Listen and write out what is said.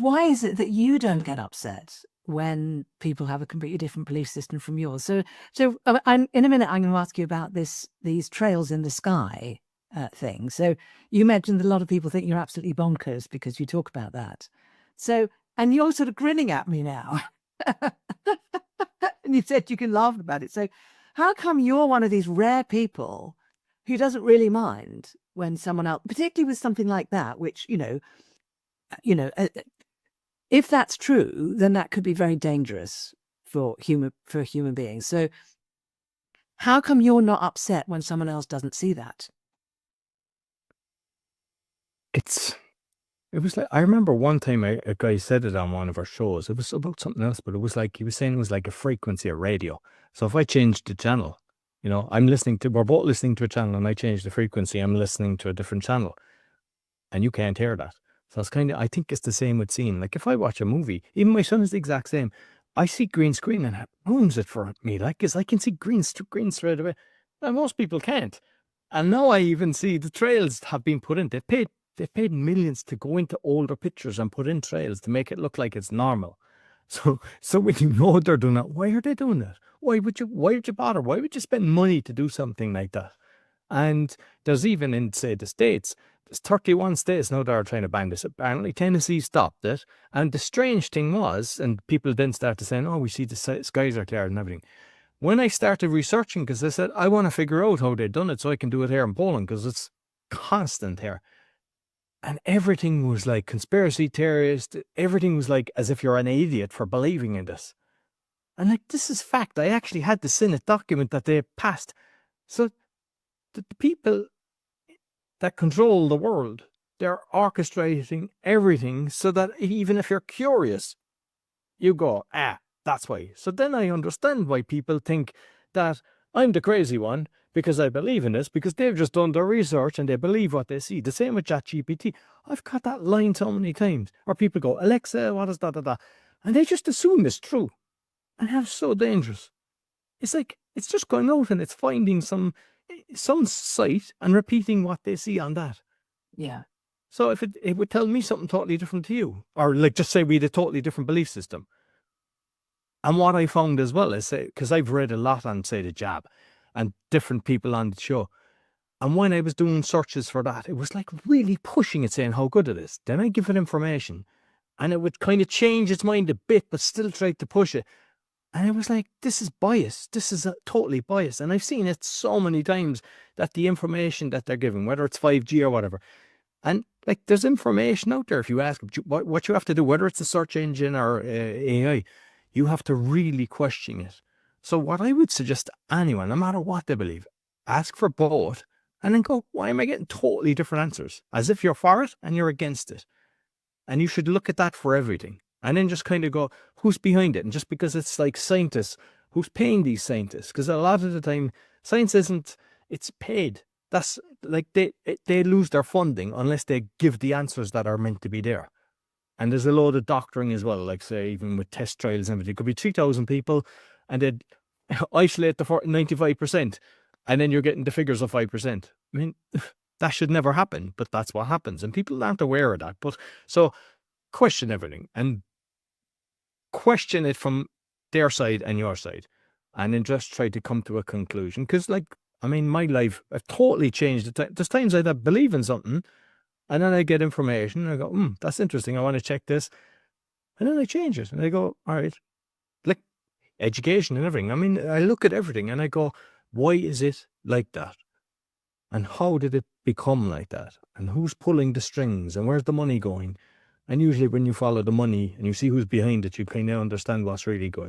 Why is it that you don't get upset when people have a completely different belief system from yours? I'm in a minute, I'm gonna ask you about these trails in the sky, thing. So you mentioned a lot of people think you're absolutely bonkers because you talk about that. So and you're sort of grinning at me now. And you said you can laugh about it. So how come you're one of these rare people who doesn't really mind when someone else, particularly with something like that, which, you know, if that's true, then that could be very dangerous for human beings. So how come you're not upset when someone else doesn't see that? It's it was like, I remember one time a guy said it on one of our shows. It was about something else, but it was like he was saying it was like a frequency of radio. So if I changed the channel, we're both listening to a channel and I change the frequency, I'm listening to a different channel and you can't hear that. So it's kind of, I think it's the same with seeing. Like if I watch a movie, even my son is the exact same. I see green screen and it ruins it for me. Like, cause I can see green straight away. And most people can't. And now I even see the trails have been put in. They've paid millions to go into older pictures and put in trails to make it look like it's normal. So when you know they're doing that, why are they doing that? Why would you bother? Why would you spend money to do something like that? And there's even in, say, the States, there's 31 states now that are trying to ban this. Apparently Tennessee stopped it. And the strange thing was, and people then started saying, oh, we see the skies are clear and everything. When I started researching, because I said, I want to figure out how they've done it so I can do it here in Poland, because it's constant here. And everything was like conspiracy theorist. Everything was like as if you're an idiot for believing in this. And like, this is fact. I actually had the Senate document that they passed. So the people that control the world, they're orchestrating everything so that even if you're curious, you go, that's why. So then I understand why people think that I'm the crazy one because I believe in this, because they've just done their research and they believe what they see. The same with ChatGPT. I've got that line so many times, or people go, Alexa, what is that? And they just assume it's true. And that's so dangerous. It's like, it's just going out and it's finding some site and repeating what they see on that. Yeah. So if it would tell me something totally different to you, or like just say we had a totally different belief system. And what I found as well is, because I've read a lot on, say, the jab and different people on the show. And when I was doing searches for that, it was like really pushing it, saying how good it is. Then I give it information and it would kind of change its mind a bit, but still try to push it. And it was like, this is bias. This is totally biased. And I've seen it so many times that the information that they're giving, whether it's 5G or whatever, and like there's information out there if you ask what you have to do, whether it's a search engine or AI, you have to really question it. So what I would suggest to anyone, no matter what they believe, ask for both and then go, why am I getting totally different answers? As if you're for it and you're against it. And you should look at that for everything. And then just kind of go, who's behind it? And just because it's like scientists, who's paying these scientists? Because a lot of the time, science isn't, it's paid. That's like they lose their funding unless they give the answers that are meant to be there. And there's a load of doctoring as well, like say even with test trials and everything. It could be 3,000 people and they'd isolate the 95%, and then you're getting the figures of 5%. I mean, that should never happen, but that's what happens. And people aren't aware of that. But so question everything and question it from their side and your side, and then just try to come to a conclusion. Because, like, I mean, my life, I've totally changed. There's times I'd believe in something, and then I get information, and I go, that's interesting, I want to check this. And then I change it, and I go, all right, like education and everything. I mean, I look at everything, and I go, why is it like that? And how did it become like that? And who's pulling the strings? And where's the money going? And usually when you follow the money and you see who's behind it, you kind of understand what's really going on.